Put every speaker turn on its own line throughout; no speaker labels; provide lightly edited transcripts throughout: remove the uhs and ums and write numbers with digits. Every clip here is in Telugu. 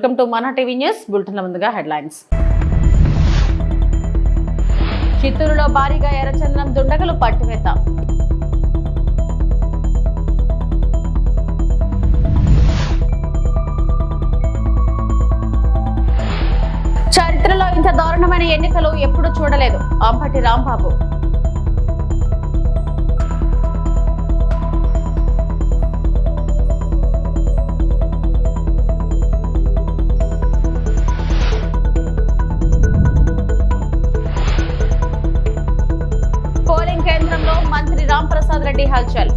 వెల్కమ్ టు మన టీవీ న్యూస్ బులెటిన్ల ముందుగా హెడ్లైన్స్. చిత్తూరులో భారీగా ఎర్రచందనం దుండగులు పట్టివేత. చరిత్రలో ఇంత దారుణమైన ఎన్నికలు ఎప్పుడూ చూడలేదు అంబటి రాంబాబు. పోలింగ్ కేంద్రంలో మంత్రి రాంప్రసాద్ రెడ్డి హల్చల్.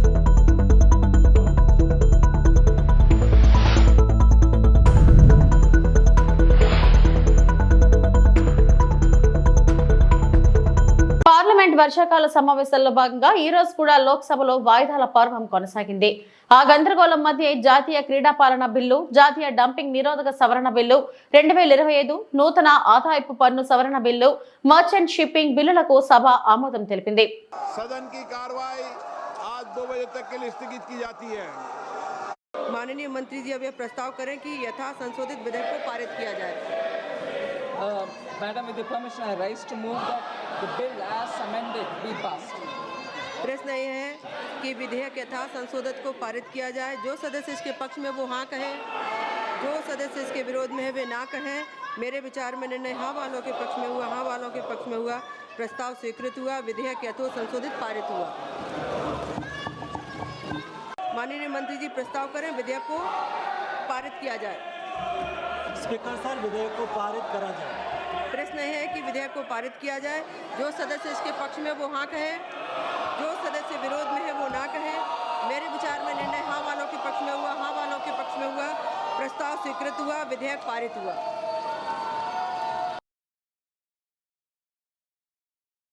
పార్లమెంట్ వర్షాకాల సమావేశాల్లో భాగంగా ఈ రోజు కూడా లోక్సభలో వాయిదాల పర్వం కొనసాగింది. ఆ గందరగోళం మధ్య జాతీయ క్రీడా పాలన బిల్లు, జాతీయ డంపింగ్ నిరోధక సవరణ బిల్లు, 2025 నూతన ఆదాయపు పన్ను సవరణ బిల్లు, మర్చెంట్ షిప్పింగ్ బిల్లులకు సభ ఆమోదం తెలిపింది.
सदन की कार्रवाई आज 2 बजे तक के लिए स्थगित की जाती है.
माननीय मंत्री जी अब यह प्रस्ताव करें कि यथा संशोधित विधेयक को पारित किया जाए.
Madam, with the permission, I rise to move that the bill as amended be passed.
प्रश्न ये है कि विधेयक यथा संशोधित को पारित किया जाए. जो सदस्य इसके पक्ष में वो हाँ कहें, जो सदस्य इसके विरोध में है वे ना कहें. मेरे विचार में निर्णय हाँ वालों के पक्ष में हुआ, हाँ वालों के पक्ष में हुआ. प्रस्ताव स्वीकृत हुआ. विधेयक यथो संशोधित पारित हुआ. माननीय मंत्री जी प्रस्ताव करें विधेयक को पारित किया जाए.
स्पीकर सर, विधेयक को पारित करा जाए.
प्रश्न है कि विधेयक को पारित किया जाए. जो सदस्य इसके पक्ष में वो हाँ कहे, जो सदस्य विरोध में है वो ना कहे. मेरे विचार में निर्णय हाँ वालों के पक्ष में हुआ, हाँ वालों के पक्ष में हुआ. प्रस्ताव स्वीकृत हुआ. विधेयक पारित हुआ.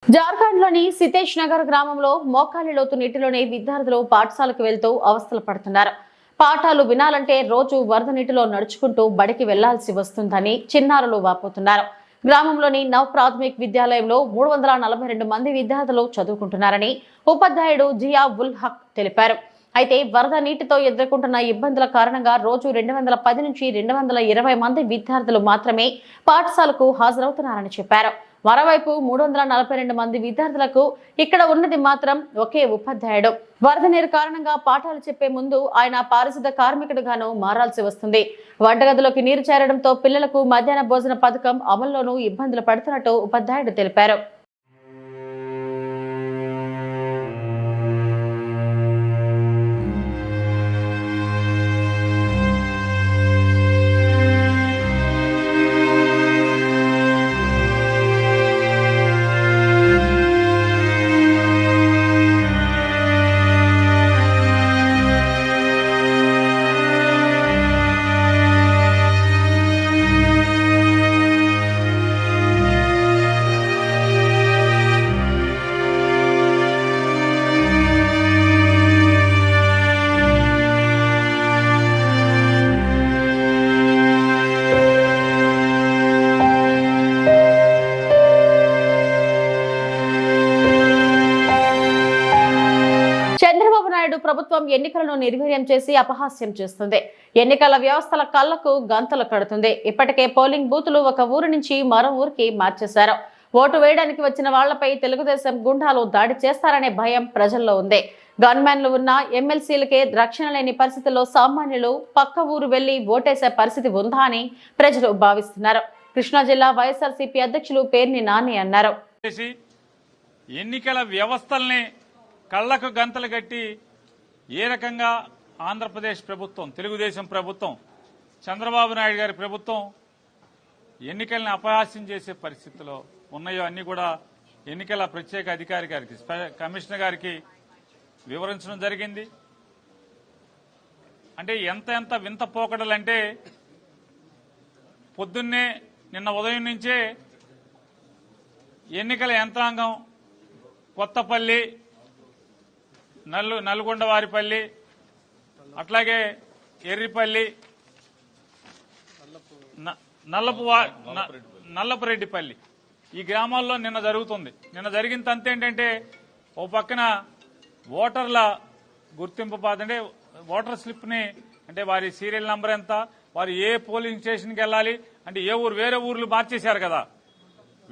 జార్ఖండ్లోని సితేష్ నగర్ గ్రామంలో మోకాలి లోతు నీటిలోనే విద్యార్థులు పాఠశాలకు వెళ్తూ అవస్థలు పడుతున్నారు. పాఠాలు వినాలంటే రోజు వరద నీటిలో నడుచుకుంటూ బడికి వెళ్లాల్సి వస్తుందని చిన్నారులు వాపోతున్నారు. గ్రామంలోని నవ్ ప్రాథమిక్ విద్యాలయంలో 342 మంది విద్యార్థులు చదువుకుంటున్నారని ఉపాధ్యాయుడు జియా ఉల్ హక్ తెలిపారు. అయితే వరద నీటితో ఎదుర్కొంటున్న ఇబ్బందుల కారణంగా రోజు 210 నుంచి 220 మంది విద్యార్థులు మాత్రమే పాఠశాలకు హాజరవుతున్నారని చెప్పారు. మరోవైపు 342 మంది విద్యార్థులకు ఇక్కడ ఉన్నది మాత్రం ఒకే ఉపాధ్యాయుడు. వరద నీరు కారణంగా పాఠాలు చెప్పే ముందు ఆయన పారిశుద్ధ కార్మికుడుగాను మారాల్సి వస్తుంది. వంటగదిలోకి నీరు చేరడంతో పిల్లలకు మధ్యాహ్న భోజన పథకం అమల్లోనూ ఇబ్బందులు పడుతున్నట్టు ఉపాధ్యాయుడు తెలిపారు. చంద్రబాబు నాయుడు ప్రభుత్వం ఎన్నికలను నిర్వీర్యం చేసి అపహాస్యం చేస్తుంది. ఎన్నికల వ్యవస్థల కళ్లకు గంతలు కడుతుంది. ఇప్పటికే పోలింగ్ బూతులు ఒక ఊరు నుంచి మరో ఊరికి మార్చేశారు. ఓటు వేయడానికి వచ్చిన వాళ్లపై తెలుగుదేశం గుండాలు దాడి చేస్తారనే భయం ప్రజల్లో ఉంది. గన్మెన్లు ఉన్న ఎమ్మెల్సీలకే రక్షణ లేని పరిస్థితుల్లో సామాన్యులు పక్క ఊరు వెళ్లి ఓటేసే పరిస్థితి ఉందా అని ప్రజలు భావిస్తున్నారు. కృష్ణా జిల్లా వైఎస్ఆర్సీపీ అధ్యక్షులు పేర్ని నాని అన్నారు.
ఎన్నికల వ్యవస్థల్ని కళ్లకు గంతలు కట్టి ఏ రకంగా ఆంధ్రప్రదేశ్ ప్రభుత్వం, తెలుగుదేశం ప్రభుత్వం, చంద్రబాబు నాయుడు గారి ప్రభుత్వం ఎన్నికల్ని అపహాస్యం చేసే పరిస్థితిలో ఉన్నాయో అన్ని కూడా ఎన్నికల ప్రత్యేక అధికారి గారికి, కమిషనర్ గారికి వివరించడం జరిగింది. అంటే ఎంత వింత పోకడలంటే పొద్దున్నే నిన్న ఉదయం నుంచే ఎన్నికల యంత్రాంగం కొత్తపల్లి, నల్గొండవారిపల్లి, అట్లాగే ఎర్రిపల్లి, నల్లపురెడ్డిపల్లి ఈ గ్రామాల్లో నిన్న జరుగుతుంది. నిన్న జరిగిన తంత ఏంటంటే ఓ పక్కన ఓటర్ల గుర్తింపు అంటే ఓటర్ స్లిప్ ని అంటే వారి సీరియల్ నంబర్ ఎంత, వారు ఏ పోలింగ్ స్టేషన్కి వెళ్ళాలి అంటే ఏ ఊరు, వేరే ఊర్లు మార్చేశారు కదా,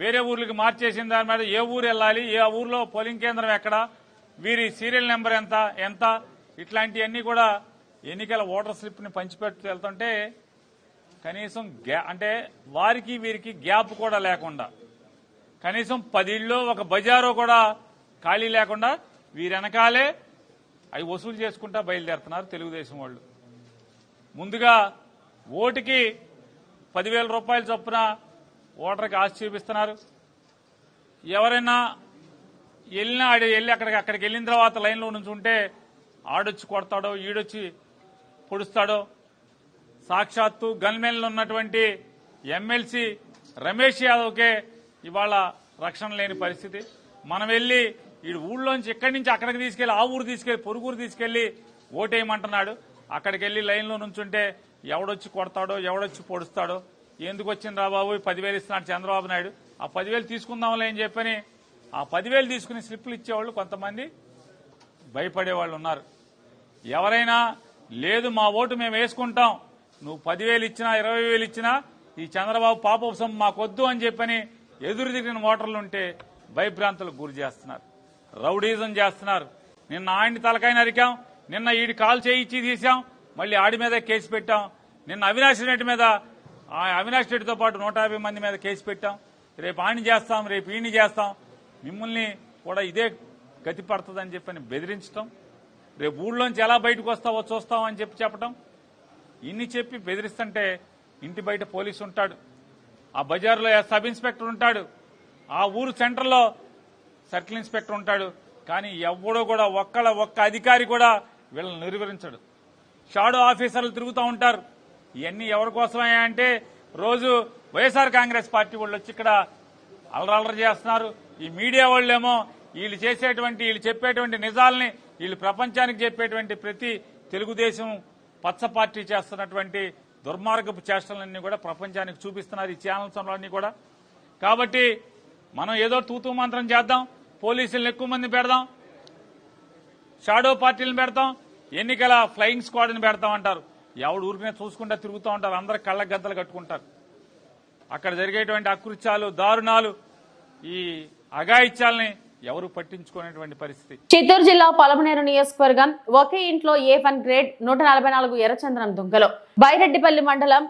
వేరే ఊర్లకి మార్చేసిన దాని మీద ఏ ఊరు వెళ్ళాలి, ఏ ఊర్లో పోలింగ్ కేంద్రం ఎక్కడ, వీరి సీరియల్ నెంబర్ ఎంత ఇట్లాంటివన్నీ కూడా ఎన్నికల ఓటర్ స్లిప్ని పంచిపెట్టు వెళ్తుంటే కనీసం అంటే వారికి వీరికి గ్యాప్ కూడా లేకుండా, కనీసం 10 ఇళ్ళు ఒక బజారో కూడా ఖాళీ లేకుండా వీరి వెనకాలే అవి వసూలు చేసుకుంటా బయలుదేరుతున్నారు తెలుగుదేశం వాళ్ళు. ముందుగా ఓటుకి 10,000 రూపాయల చొప్పున ఓటర్కి ఆశ చూపిస్తున్నారు. ఎవరైనా వెళ్ళినా వెళ్ళి అక్కడికి వెళ్ళిన తర్వాత లైన్లో నుంచి ఉంటే ఆడొచ్చి కొడతాడో, ఈడొచ్చి పొడుస్తాడో. సాక్షాత్తు గన్మెన్లు ఉన్నటువంటి ఎమ్మెల్సీ రమేష్ యాదవ్కే ఇవాళ రక్షణ లేని పరిస్థితి. మనం వెళ్ళి ఈ ఊళ్ళోంచి ఇక్కడి నుంచి అక్కడికి తీసుకెళ్లి, ఆ ఊరు తీసుకెళ్లి, పొరుగురు తీసుకెళ్లి ఓటేయమంటున్నాడు. అక్కడికి వెళ్ళి లైన్లో నుంచుంటే ఎవడొచ్చి కొడతాడో, ఎవడొచ్చి పొడుస్తాడో. ఎందుకు వచ్చింది రా బాబు, 10,000 ఇస్తున్నాడు చంద్రబాబు నాయుడు, ఆ 10,000 తీసుకుందాంలే అని చెప్పని ఆ 10,000 తీసుకుని స్లిప్లు ఇచ్చేవాళ్ళు కొంతమంది భయపడేవాళ్ళు ఉన్నారు. ఎవరైనా లేదు మా ఓటు మేము వేసుకుంటాం, నువ్వు 10,000 ఇచ్చినా 20,000 ఇచ్చినా ఈ చంద్రబాబు పాపం మాకొద్దు అని చెప్పని ఎదురు తిరిగిన ఓటర్లు ఉంటే భయభ్రాంతులకు గురి చేస్తున్నారు, రౌడీజం చేస్తున్నారు. నిన్న ఆయన్ని తలకాయ నరికాం, నిన్న ఈడి కాలు చేయించి తీసాం, మళ్ళీ ఆడి మీద కేసు పెట్టాం. నిన్న అవినాష్ రెడ్డి మీద, అవినాష్ రెడ్డితో పాటు 150 మంది మీద కేసు పెట్టాం. రేపు ఆడిని చేస్తాం, రేపు ఈయన్ని చేస్తాం, మిమ్మల్ని కూడా ఇదే గతి పడుతుందని చెప్పని బెదిరించడం, రేపు ఊళ్ళోంచి ఎలా బయటకు వస్తావో చూస్తాం అని చెప్పటం, ఇన్ని చెప్పి బెదిరిస్తుంటే ఇంటి బయట పోలీసు ఉంటాడు, ఆ బజార్లో సబ్ ఇన్స్పెక్టర్ ఉంటాడు, ఆ ఊరు సెంటర్లో సర్కిల్ ఇన్స్పెక్టర్ ఉంటాడు. కానీ ఎవడో కూడా ఒక్క అధికారి కూడా వీళ్ళని నిర్వహించడు. షాడో ఆఫీసర్లు తిరుగుతూ ఉంటారు. ఇవన్నీ ఎవరి కోసమే అంటే రోజు వైఎస్ఆర్ కాంగ్రెస్ పార్టీ వాళ్ళు వచ్చి ఇక్కడ అలరలర చేస్తున్నారు. ఈ మీడియా వాళ్ళేమో వీళ్ళు చెప్పేటువంటి నిజాలని వీళ్ళు ప్రపంచానికి చెప్పేటువంటి ప్రతి తెలుగుదేశం పచ్చ పార్టీ చేస్తున్నటువంటి దుర్మార్గపు చేష్టలన్నీ కూడా ప్రపంచానికి చూపిస్తున్నారు ఈ ఛానల్స్ అన్ని కూడా. కాబట్టి మనం ఏదో తూతూ మంత్రం చేద్దాం, పోలీసులను ఎక్కువ మంది పెడదాం, షాడో పార్టీలను పెడతాం, ఎన్నికల ఫ్లయింగ్ స్క్వాడ్ని పెడతాం అంటారు. ఎవడు ఊరికనే చూసుకుంటా తిరుగుతూ ఉంటారు, అందరు కళ్ళ గద్దలు కట్టుకుంటారు. అక్కడ జరిగేటువంటి అకృత్యాలు, దారుణాలు, ఈ అఘాయిత్యాలని ఎవరు పట్టించుకునేటువంటి పరిస్థితి.
చిత్తూరు జిల్లా పలమనేరు నియోజకవర్గం ఒకే ఇంట్లో A1 గ్రేడ్ 144 ఎర్రచందనం దుంగలు. బైరెడ్డిపల్లి మండలం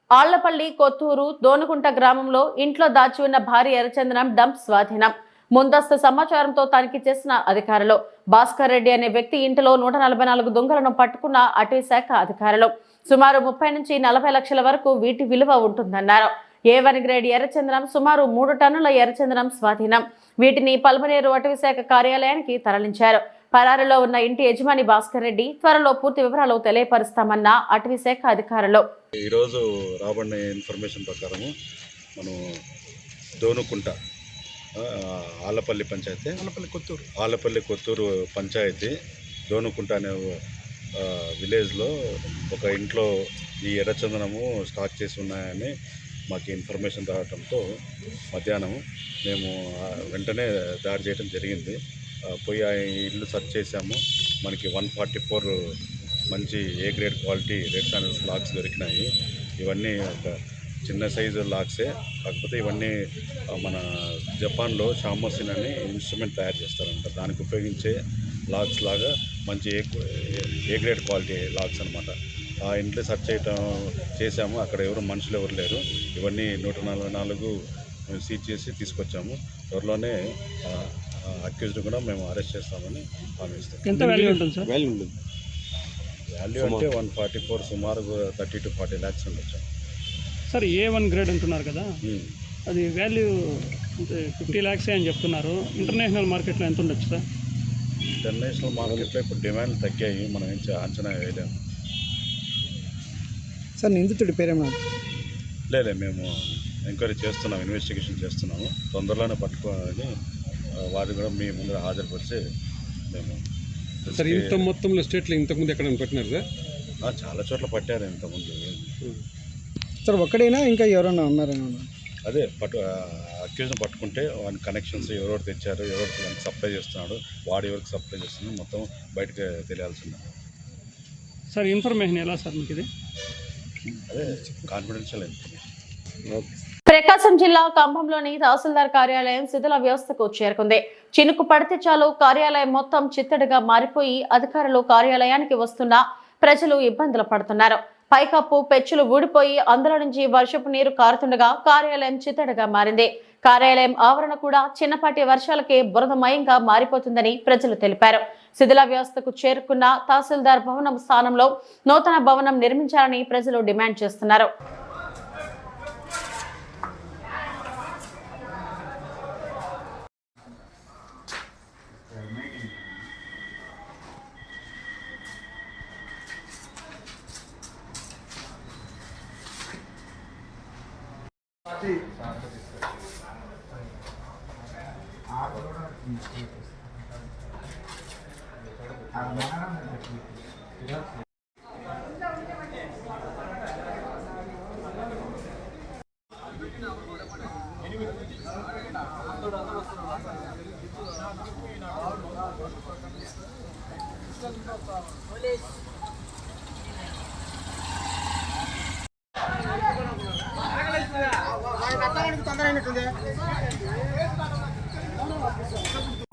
ఆళ్లపల్లి కొత్తూరు దోనుకుంట గ్రామంలో ఇంట్లో దాచి ఉన్న భారీ ఎర్రచందనం డంప్ స్వాధీనం. ముందస్తు సమాచారంతో తనిఖీ చేసిన అధికారులు భాస్కర్ రెడ్డి అనే వ్యక్తి ఇంటిలో 144 దుంగలను పట్టుకున్న అటవీ శాఖ అధికారులు. సుమారు 30 నుంచి 40 లక్షల వరకు వీటి విలువ ఉంటుందన్నారు. A1 గ్రేడ్ ఎర్రచందనం సుమారు 3 టన్నుల ఎర్రచందనం స్వాధీనం. వీటిని పల్మనేరు అటవీ శాఖ కార్యాలయానికి తరలించారు. పరారులో ఉన్న ఇంటి యజమాని భాస్కర్ రెడ్డి త్వరలో పూర్తి వివరాలు తెలియపరుస్తామన్న అటవీ శాఖ అధికారులు.
ఈరోజు రాబడిన ఇన్ఫర్మేషన్ ప్రకారము మనం దోనుకుంట ఆలపల్లి పంచాయతీ, ఆలపల్లి కొత్తూరు పంచాయతీ దోనుకుంట అనే విలేజ్లో ఒక ఇంట్లో ఈ ఎర్రచందనము స్టాక్ చేసి ఉన్నాయని మాకు ఇన్ఫర్మేషన్ రావడంతో మధ్యాహ్నం మేము వెంటనే దాడి చేయడం జరిగింది. పోయి ఆ ఇల్లు సెర్చ్ చేసాము. మనకి 144 మంచి A grade quality red sandals lakhs దొరికినాయి. ఇవన్నీ ఒక చిన్న సైజు లాక్సే, కాకపోతే ఇవన్నీ మన జపాన్లో షామోసిన్ అని ఇన్స్ట్రుమెంట్ తయారు చేస్తారంట. దానికి ఉపయోగించే లాక్స్ లాగా మంచి ఏ గ్రేడ్ క్వాలిటీ లాక్స్ అనమాట. ఆ ఇంట్లో సెర్చ్ చేసాము. అక్కడ మనుషులు ఎవరు లేరు. ఇవన్నీ 144 సీజ్ చేసి తీసుకొచ్చాము. త్వరలోనే అక్యూజ్డ్ కూడా మేము అరెస్ట్ చేస్తామని హామీ ఇస్తాం.
ఎంత వాల్యూ ఉంటుంది సార్?
వాల్యూ అంటే 144, సుమారు 30 to 40 lakhs ఉండొచ్చు
సార్. A1 గ్రేడ్ అంటున్నారు కదా, అది వాల్యూ 50 lakhs అని చెప్తున్నారు. ఇంటర్నేషనల్ మార్కెట్లో ఎంత ఉండొచ్చు సార్?
ఇంటర్నేషనల్ మార్కెట్లో ఇప్పుడు డిమాండ్ తగ్గాయి, మనం ఏం అంచనా వేయలేము
సార్. నిందితుడి పేరేమన్నా?
లేదు, మేము ఎంక్వైరీ చేస్తున్నాం, ఇన్వెస్టిగేషన్ చేస్తున్నాము. తొందరలోనే పట్టుకోవాలని వారు కూడా మీ ముందు హాజరుపరిచి మేము
సార్. ఇంత మొత్తంలో స్టేట్లో ఇంతకుముందు ఎక్కడ పట్టినారు సార్?
చాలా చోట్ల పట్టారు ఇంతకుముందు
సార్. ఒక్కడైనా ఇంకా ఎవరైనా ఉన్నారని?
అదే అక్యూజ్ని పట్టుకుంటే వాని కనెక్షన్స్ ఎవరెవరు తెచ్చారు, ఎవరికి సప్లై చేస్తున్నాడు, వాడు ఎవరికి సప్లై చేస్తున్నాడు, మొత్తం బయటకు తెలియాల్సింది
సార్. ఇన్ఫర్మేషన్ ఎలా సార్ మీకు ఇది?
అదే కాన్ఫిడెన్షియల్ ఇన్ఫర్మేషన్.
ప్రకాశం జిల్లా కంభంలోని తహసీల్దార్ కార్యాలయం శిథిల వ్యవస్థకు చేరుకుంది. చినుకు పడితే చాలు కార్యాలయం మొత్తం చిత్తడిగా మారిపోయి అధికారులు కార్యాలయానికి వస్తున్నా ప్రజలు ఇబ్బందులు పడుతున్నారు. పైకప్పు పెచ్చులు ఊడిపోయి అందులో నుంచి వర్షపు నీరు కారుతుండగా కార్యాలయం చిత్తడిగా మారింది. కార్యాలయం ఆవరణ కూడా చిన్నపాటి వర్షాలకే బురదమయంగా మారిపోతుందని ప్రజలు తెలిపారు. శిథిల వ్యవస్థకు చేరుకున్న తహసీల్దార్ భవనం స్థానంలో నూతన భవనం నిర్మించాలని ప్రజలు డిమాండ్ చేస్తున్నారు.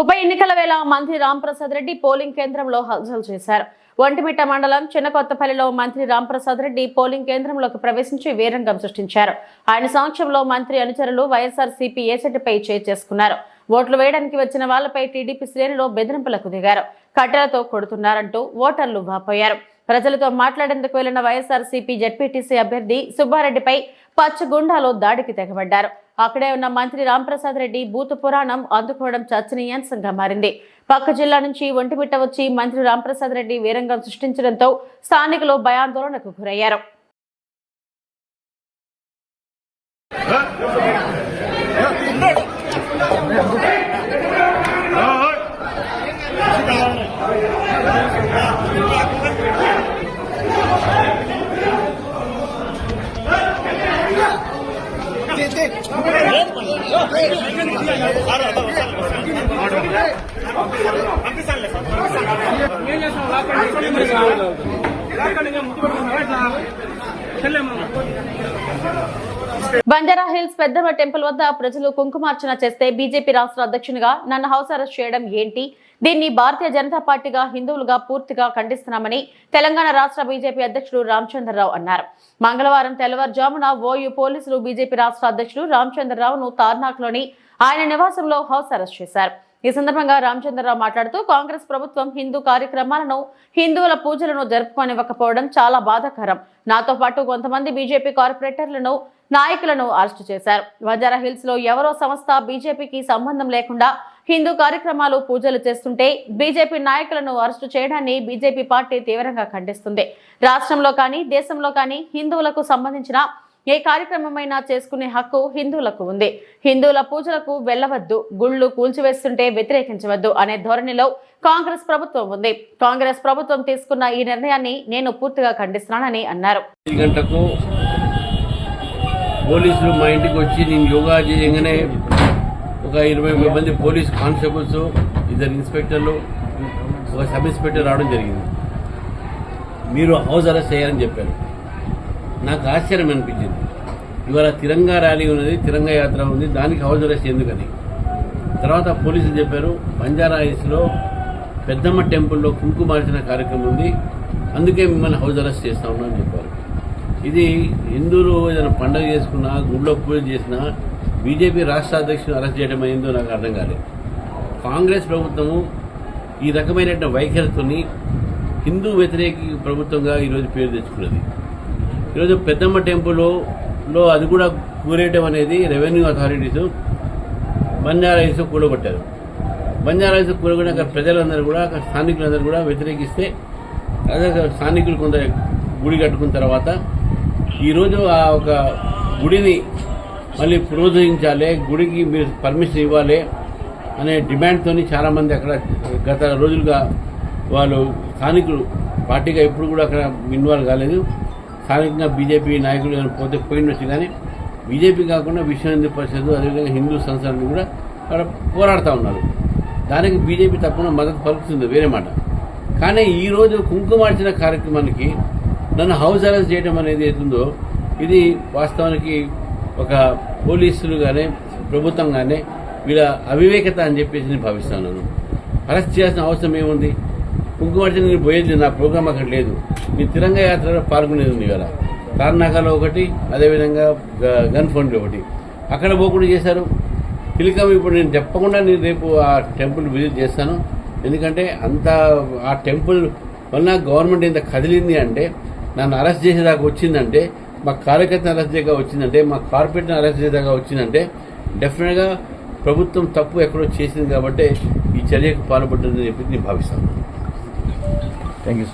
ఉప ఎన్నికల వేళ మంత్రి రాంప్రసాద్ రెడ్డి పోలింగ్ కేంద్రంలో హల్చల్ చేశారు. ఒంటిమిట్ట మండలం చిన్నకొత్తపల్లిలో మంత్రి రాంప్రసాద్ రెడ్డి పోలింగ్ కేంద్రంలోకి ప్రవేశించి వీరంగం సృష్టించారు. ఆయన సమక్షంలో మంత్రి అనుచరులు వైఎస్ఆర్సీపీ ఏసెట్పై చేసుకున్నారు. ఓట్లు వేయడానికి వచ్చిన వాళ్లపై టీడీపీ శ్రేణులు బెదిరింపులకు దిగారు. కట్టెలతో కొడుతున్నారంటూ ఓటర్లు వాపోయారు. ప్రజలతో మాట్లాడేందుకు వెళ్లిన వైఎస్ఆర్సీపీ జెడ్పీటీసీ అభ్యర్థి సుబ్బారెడ్డిపై పచ్చగుండాలో దాడికి తెగబడ్డారు. అక్కడే ఉన్న మంత్రి రాంప్రసాద్ రెడ్డి బూతు పురాణం అందుకోవడం చర్చనీయాంశంగా మారింది. పక్క జిల్లా నుంచి ఒంటిమిట్ట వచ్చి మంత్రి రాంప్రసాద్ రెడ్డి వీరంగం సృష్టించడంతో స్థానికులు భయాందోళనకు గురయ్యారు. బంజారా హిల్స్ పెద్దమ్మ టెంపుల్ వద్ద ప్రజలు కుంకుమార్చన చేస్తే బీజేపీ రాష్ట్ర అధ్యక్షునిగా నన్ను హౌస్ అరెస్ట్ చేయడం ఏంటి? దీన్ని భారతీయ జనతా పార్టీగా హిందువులుగా పూర్తిగా ఖండిస్తున్నామని తెలంగాణ రాష్ట్ర బీజేపీ అధ్యక్షుడు రామచంద్రరావు అన్నారు. మంగళవారం తెల్లవారుజామున ఓయూ పోలీసులు బీజేపీ రాష్ట్ర అధ్యక్షుడు రామచంద్రరావును తార్నాక్లోని ఆయన నివాసంలో హౌస్ అరెస్ట్ చేశారు. ఈ సందర్భంగా రామచంద్రరావు మాట్లాడుతూ కాంగ్రెస్ ప్రభుత్వం హిందూ కార్యక్రమాలను, హిందువుల పూజలను జరుపుకోనివ్వకపోవడం చాలా బాధాకరం. నాతో పాటు కొంతమంది బీజేపీ కార్పొరేటర్లను, నాయకులను అరెస్టు చేశారు. బంజారా హిల్స్ లో ఎవరో సంస్థ బీజేపీకి సంబంధం లేకుండా హిందూ కార్యక్రమాలు, పూజలు చేస్తుంటే బీజేపీ నాయకులను అరెస్టు చేయడాన్ని బీజేపీ పార్టీ తీవ్రంగా ఖండిస్తుంది. రాష్ట్రంలో కానీ దేశంలో కానీ హిందువులకు సంబంధించిన ఏ కార్యక్రమమైనా చేసుకునే హక్కు హిందువులకు ఉంది. హిందువుల పూజలకు వెళ్లవద్దు, గుళ్లు కూల్చివేస్తుంటే వ్యతిరేకించవద్దు అనే ధోరణిలో కాంగ్రెస్ ప్రభుత్వం ఉంది. కాంగ్రెస్ ప్రభుత్వం తీసుకున్న ఈ నిర్ణయాన్ని నేను పూర్తిగా ఖండిస్తున్నానని అన్నారు.
పోలీసులు మా ఇంటికి వచ్చి నేను యోగా చేయగానే ఒక 20 మంది పోలీస్ కానిస్టేబుల్స్, 2 ఇన్స్పెక్టర్లు, ఒక సబ్ ఇన్స్పెక్టర్ రావడం జరిగింది. మీరు హౌస్ అరెస్ట్ చేయాలని చెప్పారు. నాకు ఆశ్చర్యం అనిపించింది. ఇవాళ తిరంగా ర్యాలీ ఉన్నది, తిరంగా యాత్ర ఉంది, దానికి హౌస్ అరెస్ట్ ఎందుకని. తర్వాత పోలీసులు చెప్పారు బంజారా హిల్స్లో పెద్దమ్మ టెంపుల్లో కుంకుమార్చన కార్యక్రమం ఉంది, అందుకే మిమ్మల్ని హౌస్ అరెస్ట్ చేస్తా ఉన్నామని చెప్పారు. ఇది హిందువులు ఏదైనా పండుగ చేసుకున్నా, గుళ్ళో పూజ చేసినా బీజేపీ రాష్ట్ర అధ్యక్షుడు అరెస్ట్ చేయడం అయిందో నాకు అర్థం కాలేదు. కాంగ్రెస్ ప్రభుత్వము ఈ రకమైన వైఖరితోని హిందూ వ్యతిరేక ప్రభుత్వంగా ఈరోజు పేరు తెచ్చుకున్నది. ఈరోజు పెద్దమ్మ టెంపుల్లో అది కూడా కూరేయడం అనేది రెవెన్యూ అథారిటీస్ బంజారా హిల్స్ కూడగొట్టారు. బంజారా హిల్స్ కూడగొట్టిన అక్కడ ప్రజలందరూ కూడా, అక్కడ స్థానికులందరూ కూడా వ్యతిరేకిస్తే అదే స్థానికులు కొంత గుడి కట్టుకున్న తర్వాత ఈరోజు ఆ ఒక గుడిని మళ్ళీ ప్రోత్సహించాలి, గుడికి మీరు పర్మిషన్ ఇవ్వాలి అనే డిమాండ్తో చాలామంది అక్కడ గత రోజులుగా వాళ్ళు స్థానికులు పార్టీగా ఎప్పుడు కూడా అక్కడ ఇన్వాల్వ్ కాలేదు. స్థానికంగా బీజేపీ నాయకులు పోతే పోయినొచ్చు, కానీ బీజేపీ కాకుండా విశ్వ హిందూ పరిషత్, అదేవిధంగా హిందూ సంస్థలు కూడా అక్కడ పోరాడుతూ ఉన్నారు. దానికి బీజేపీ తప్పకుండా మద్దతు పలుకుతుంది, వేరే మాట. కానీ ఈరోజు కుంకుమార్చన కార్యక్రమానికి నన్ను హౌస్ అరెస్ట్ చేయడం అనేది ఏతుందో ఇది వాస్తవానికి ఒక పోలీసులు కానీ ప్రభుత్వం కానీ వీళ్ళ అవివేకత అని చెప్పేసి నేను భావిస్తున్నాను. అరెస్ట్ చేయాల్సిన అవసరం ఏముంది? కుంకుమర్చి నేను పోయేది, నా ప్రోగ్రామ్ అక్కడ లేదు. మీ తిరంగా యాత్రలో పాల్గొనేది ఉంది కదా, తార్నాకలో ఒకటి, అదేవిధంగా గన్ ఫౌండరీ ఒకటి, అక్కడ పోకుండా చేశారు. తిలకం ఇప్పుడు నేను చెప్పకుండా నేను రేపు ఆ టెంపుల్ విజిట్ చేస్తాను. ఎందుకంటే అంత ఆ టెంపుల్ వల్ల గవర్నమెంట్ ఇంత కదిలింది అంటే, నన్ను అరెస్ట్ చేసేదాకా వచ్చిందంటే, మా కార్యకర్తను అరెస్ట్ చేయగా వచ్చిందంటే, మా కార్పొరేట్ని అరెస్ట్ చేసేదాకా వచ్చిందంటే డెఫినెట్గా ప్రభుత్వం తప్పు ఎక్కడో చేసింది కాబట్టి ఈ చర్యకు పాల్పడుతుందని చెప్పి నేను భావిస్తాను.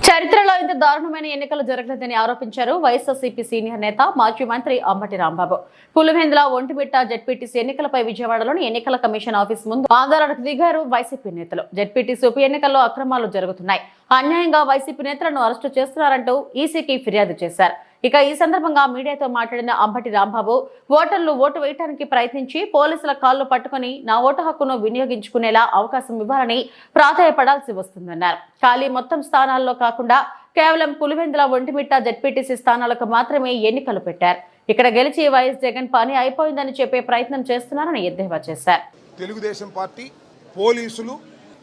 చరిత్రలో ఇంత దారుణమైన ఎన్నికలు జరగలేదని ఆరోపించారు వైఎస్ఆర్సీపీ సీనియర్ నేత మాజీ మంత్రి అంబటి రాంబాబు. పులివెందుల ఒంటిమిట్ట జెడ్పీటీసీ ఎన్నికలపై విజయవాడలోని ఎన్నికల కమిషన్ ఆఫీస్ ముందు ఆందోళనకు దిగారు వైసీపీ నేతలు. జెడ్పీటీసీ ఉప ఎన్నికల్లో అక్రమాలు జరుగుతున్నాయి, అన్యాయంగా వైసీపీ నేతలను అరెస్టు చేస్తున్నారంటూ ఈసీకి ఫిర్యాదు చేశారు. ఇక ఈ సందర్భంగా మీడియాతో మాట్లాడిన అంబటి రాంబాబు, ఓటర్లు ఓటు వేయడానికి ప్రయత్నించి పోలీసుల కాళ్లు పట్టుకుని నా ఓటు హక్కును వినియోగించుకునేలా అవకాశం ఇవ్వాలని ప్రాధాయపడాల్సి వస్తుందన్నారు. ఖాళీ మొత్తం స్థానాల్లో కాకుండా కేవలం పులివెందుల ఒంటిమిట్ట జెడ్పీటీసీ స్థానాలకు మాత్రమే ఎన్నికలు పెట్టారు. ఇక్కడ గెలిచి వైఎస్ జగన్ పని అయిపోయిందని చెప్పే ప్రయత్నం చేస్తున్నారని ఎద్దేవా చేశారు.
తెలుగుదేశం పార్టీ పోలీసులు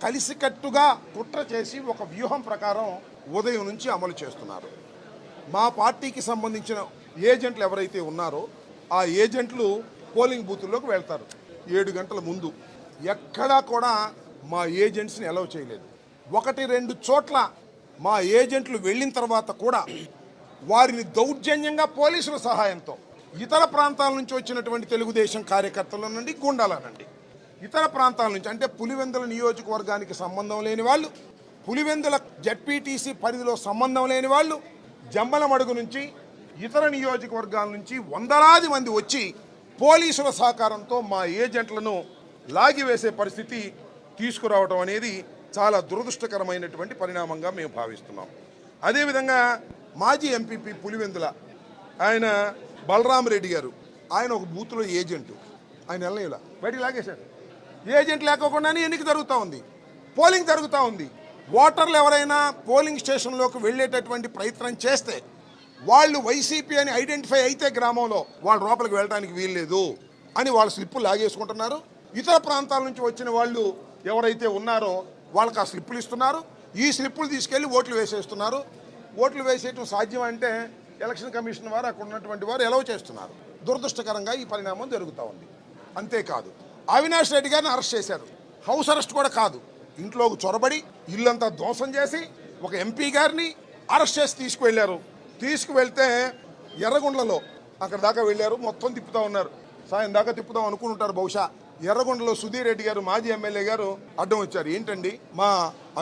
కలిసికట్టుగా కుట్ర చేసి ఒక వ్యూహం ప్రకారం ఉదయం నుంచి అమలు చేస్తున్నారు. మా పార్టీకి సంబంధించిన ఏజెంట్లు ఎవరైతే ఉన్నారో ఆ ఏజెంట్లు పోలింగ్ బూతుల్లోకి వెళ్తారు 7 గంటల ముందు. ఎక్కడా కూడా మా ఏజెంట్స్ని అలౌ చేయలేదు. 1-2 చోట్ల మా ఏజెంట్లు వెళ్ళిన తర్వాత కూడా వారిని దౌర్జన్యంగా పోలీసుల సహాయంతో ఇతర ప్రాంతాల నుంచి వచ్చినటువంటి తెలుగుదేశం కార్యకర్తల నుండి, గుండాల నుండి, ఇతర ప్రాంతాల నుంచి, అంటే పులివెందుల నియోజకవర్గానికి సంబంధం లేని వాళ్ళు, పులివెందుల జెడ్పీటీసీ పరిధిలో సంబంధం లేని వాళ్ళు, జమ్మలమడుగు నుంచి, ఇతర నియోజకవర్గాల నుంచి వందలాది మంది వచ్చి పోలీసుల సహకారంతో మా ఏజెంట్లను లాగివేసే పరిస్థితి తీసుకురావడం అనేది చాలా దురదృష్టకరమైనటువంటి పరిణామంగా మేము భావిస్తున్నాం. అదేవిధంగా మాజీ ఎంపీపీ పులివెందుల ఆయన బలరామరెడ్డి గారు, ఆయన ఒక బూత్లో ఏజెంటు, ఆయన వెళ్ళలేలా బయటికి లాగేశారు. ఏజెంట్ లేకోకుండానే ఎన్నిక జరుగుతూ ఉంది, పోలింగ్ జరుగుతూ ఉంది. ఓటర్లు ఎవరైనా పోలింగ్ స్టేషన్లోకి వెళ్ళేటటువంటి ప్రయత్నం చేస్తే వాళ్ళు వైసీపీ అని ఐడెంటిఫై అయితే గ్రామంలో వాళ్ళు లోపలికి వెళ్ళడానికి వీల్లేదు అని వాళ్ళ స్లిప్పులు లాగేసుకుంటున్నారు. ఇతర ప్రాంతాల నుంచి వచ్చిన వాళ్ళు ఎవరైతే ఉన్నారో వాళ్ళకి ఆ స్లిప్పులు ఇస్తున్నారు. ఈ స్లిప్పులు తీసుకెళ్లి ఓట్లు వేసేస్తున్నారు. ఓట్లు వేసేయటం సాధ్యం అంటే ఎలక్షన్ కమిషన్ వారు అక్కడ ఉన్నటువంటి వారు ఎలవ్ చేస్తున్నారు. దురదృష్టకరంగా ఈ పరిణామం జరుగుతూ ఉంది. అంతేకాదు, అవినాష్ రెడ్డి గారిని అరెస్ట్ చేశారు. హౌస్ అరెస్ట్ కూడా కాదు, ఇంట్లోకి చొరబడి ఇల్లంతా ధ్వంసం చేసి ఒక ఎంపీ గారిని అరెస్ట్ చేసి తీసుకువెళ్ళారు. తీసుకువెళ్తే ఎర్రగొండలలో అక్కడ దాకా వెళ్ళారు, మొత్తం తిప్పుతూ ఉన్నారు. సాయం దాకా తిప్పుదాం అనుకుంటారు బహుశా. ఎర్రగొండలో సుధీర్ రెడ్డి గారు, మాజీ ఎమ్మెల్యే గారు అడ్డం వచ్చారు. ఏంటండి, మా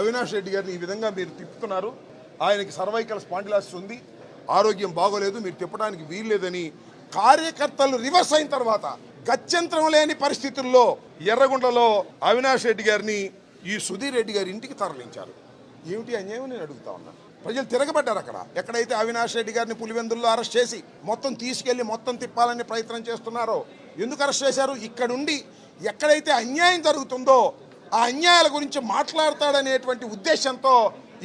అవినాష్ రెడ్డి గారిని ఈ విధంగా మీరు తిప్పుతున్నారు, ఆయనకి సర్వైకల్ స్పాండిలాసిస్ ఉంది, ఆరోగ్యం బాగోలేదు, మీరు తిప్పడానికి వీల్లేదని కార్యకర్తలు రివర్స్ అయిన తర్వాత గత్యంతరం లేని పరిస్థితుల్లో ఎర్రగొండలో అవినాష్ రెడ్డి గారిని ఈ సుధీర్ రెడ్డి గారి ఇంటికి తరలించారు. ఏమిటి అన్యాయం నేను అడుగుతా ఉన్నా. ప్రజలు తిరగబడ్డారు. అక్కడ ఎక్కడైతే అవినాష్ రెడ్డి గారిని పులివెందుల్లో అరెస్ట్ చేసి మొత్తం తీసుకెళ్లి మొత్తం తిప్పాలని ప్రయత్నం చేస్తున్నారో ఎందుకు అరెస్ట్ చేశారు? ఇక్కడుండి ఎక్కడైతే అన్యాయం జరుగుతుందో ఆ అన్యాయాల గురించి మాట్లాడతాడనేటువంటి ఉద్దేశంతో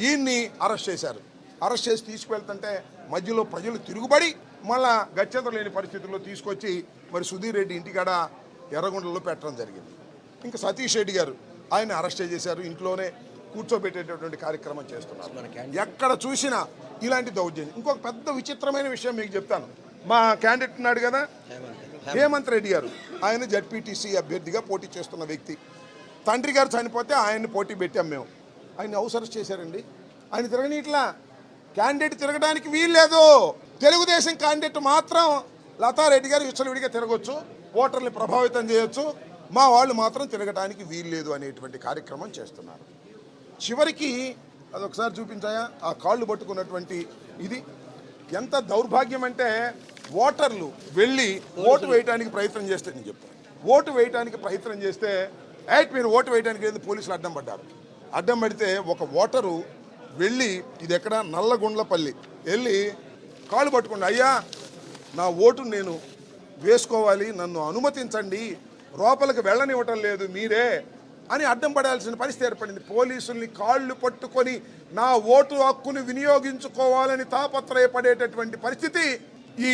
ఈయన్ని అరెస్ట్ చేశారు. అరెస్ట్ చేసి తీసుకువెళ్తుంటే మధ్యలో ప్రజలు తిరుగుబడి మళ్ళా గత్యంతరం లేని పరిస్థితుల్లో తీసుకొచ్చి మరి సుధీర్ రెడ్డి ఇంటికాడ ఎర్రగొండలో పెట్టడం జరిగింది. ఇంకా సతీష్ రెడ్డి గారు ఆయన అరెస్ట్ చేశారు, ఇంట్లోనే కూర్చోబెట్టేటటువంటి కార్యక్రమం చేస్తున్నారు. ఎక్కడ చూసినా ఇలాంటి దౌర్జన్యం. ఇంకొక పెద్ద విచిత్రమైన విషయం మీకు చెప్తాను. మా క్యాండిడేట్ ఉన్నాడు కదా హేమంత్ రెడ్డి గారు, ఆయన జెడ్పీటీసీ అభ్యర్థిగా పోటీ చేస్తున్న వ్యక్తి. తండ్రి గారు చనిపోతే ఆయన్ని పోటీ పెట్టాం మేము. ఆయన హౌస్ అరెస్ట్ చేశారండి. ఆయన తిరగని ఇట్లా క్యాండిడేట్ తిరగడానికి వీల్లేదు. తెలుగుదేశం క్యాండిడేట్ మాత్రం లతారెడ్డి గారు విచ్చలవిడిగా తిరగొచ్చు, ఓటర్ని ప్రభావితం చేయొచ్చు, మా వాళ్ళు మాత్రం తిరగడానికి వీల్లేదు అనేటువంటి కార్యక్రమం చేస్తున్నారు. చివరికి అదొకసారి చూపించాయా ఆ కాళ్ళు పట్టుకున్నటువంటి ఇది ఎంత దౌర్భాగ్యం అంటే, ఓటర్లు వెళ్ళి ఓటు వేయడానికి ప్రయత్నం చేస్తే, నేను చెప్తాను, ఓటు వేయడానికి ప్రయత్నం చేస్తే మీరు ఓటు వేయడానికి లేదు పోలీసులు అడ్డం పడ్డారు. అడ్డం పడితే ఒక ఓటరు వెళ్ళి, ఇది ఎక్కడ నల్లగొండ్లపల్లి వెళ్ళి కాళ్ళు పట్టుకోండి, అయ్యా నా ఓటు నేను వేసుకోవాలి, నన్ను అనుమతించండి, లోపలికి వెళ్ళనివ్వటం లేదు మీరే అని అడ్డం పడాల్సిన పరిస్థితి ఏర్పడింది. పోలీసుల్ని కాళ్ళు పట్టుకొని నా ఓటు హక్కును వినియోగించుకోవాలని తాపత్రయపడేటటువంటి పరిస్థితి ఈ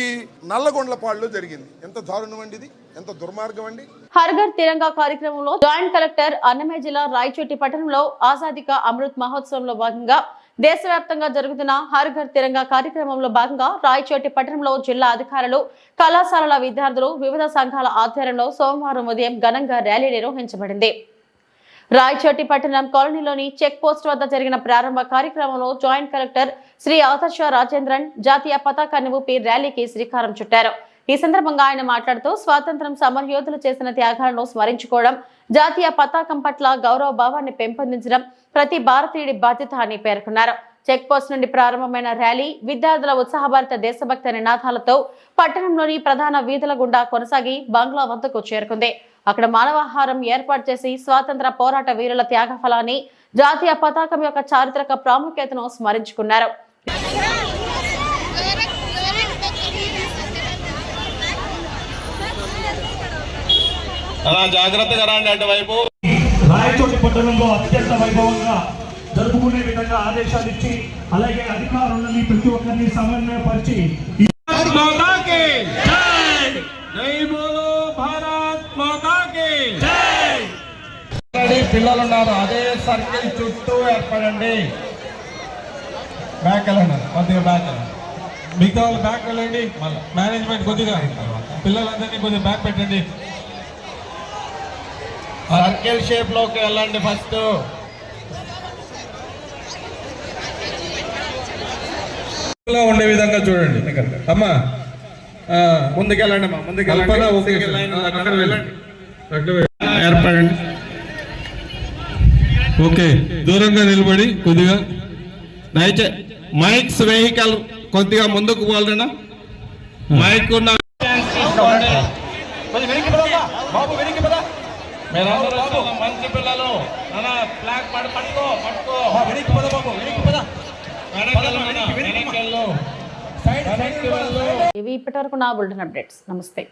నల్లగొండ్లపాడులో జరిగింది. ఎంత దారుణం అండి ఇది, ఎంత దుర్మార్గం అండి.
హర్ ఘర్ తిరంగా కార్యక్రమంలో జాయింట్ కలెక్టర్ అన్నమయ్య జిల్లా రాయచోటి పట్టణంలో ఆజాదీ కా అమృత్ మహోత్సవంలో భాగంగా దేశవ్యాప్తంగా జరుగుతున్న హర్ ఘర్ తిరంగా కార్యక్రమంలో భాగంగా రాయచోటి పట్టణంలో జిల్లా అధికారులు, కళాశాలల విద్యార్థులు, వివిధ సంఘాల ఆధ్వర్యంలో సోమవారం ఉదయం ఘనంగా ర్యాలీ నిర్వహించబడింది. రాయచోటి పట్టణం కాలనీలోని చెక్ పోస్ట్ వద్ద జరిగిన ప్రారంభ కార్యక్రమంలో జాయింట్ కలెక్టర్ శ్రీ ఆదర్శ రాజేంద్రన్ జాతీయ పతాకాన్ని ఊపి ర్యాలీకి శ్రీకారం చుట్టారు. ఈ సందర్భంగా ఆయన మాట్లాడుతూ స్వాతంత్ర్యం సమరయోధులు చేసిన త్యాగాలను స్మరించుకోవడం, జాతీయ పతాకం పట్ల గౌరవ భావాన్ని పెంపొందించడం ప్రతి భారతీయుడి బాధ్యత అని పేర్కొన్నారు. చెక్ పోస్ట్ నుండి ప్రారంభమైన ర్యాలీ విద్యార్థుల ఉత్సాహభరిత దేశభక్తి నినాదాలతో పట్టణంలోని ప్రధాన వీధుల గుండా కొనసాగి బంగ్లా వద్దకు చేరుకుంది. అక్కడ మానవాహారం ఏర్పాటు చేసి స్వాతంత్ర పోరాట వీరుల త్యాగ ఫలాన్ని, జాతీయ పతాకం యొక్క చారిత్రక ప్రాముఖ్యతను స్మరించుకున్నారు.
జాగ్రత్తగా రండి అటువైపు.
రాయచోటి పట్టణంలో అత్యంత వైభవంగా జరుపుకునే విధంగా ఆదేశాలు ఇచ్చి, అలాగే అధికారులని ప్రతి ఒక్కరిని సమన్వయపరిచి
పిల్లలు ఉన్నారు, అదే సర్కిల్ చుట్టూ ఏర్పడండి. బ్యాక్ వెళ్ళండి, కొద్దిగా బ్యాక్ వెళ్ళండి. మిగతా వాళ్ళు బ్యాక్ వెళ్ళండి. మళ్ళీ మేనేజ్మెంట్ కొద్దిగా పిల్లలందరినీ కొద్దిగా బ్యాక్ పెట్టండి. సర్కిల్ షేప్ లోకి వెళ్ళండి. ఫస్ట్ ఉండే విధంగా చూడండి. అమ్మా ముందుకెళ్ళండి, అమ్మా ముందుకెళ్ళండి. ఏర్పడండి. ఓకే, దూరంగా నిలబడి కొద్దిగా దయచేసి మైక్స్ వెహికల్ కొద్దిగా ముందుకు పోవాలన్నా. మైక్ ఉన్న మంచి పిల్లలు ఫ్లాగ్ పట్టుకో.
ఇవి ఇప్పటివరకు నా బులెటిన్ అప్డేట్స్. నమస్తే.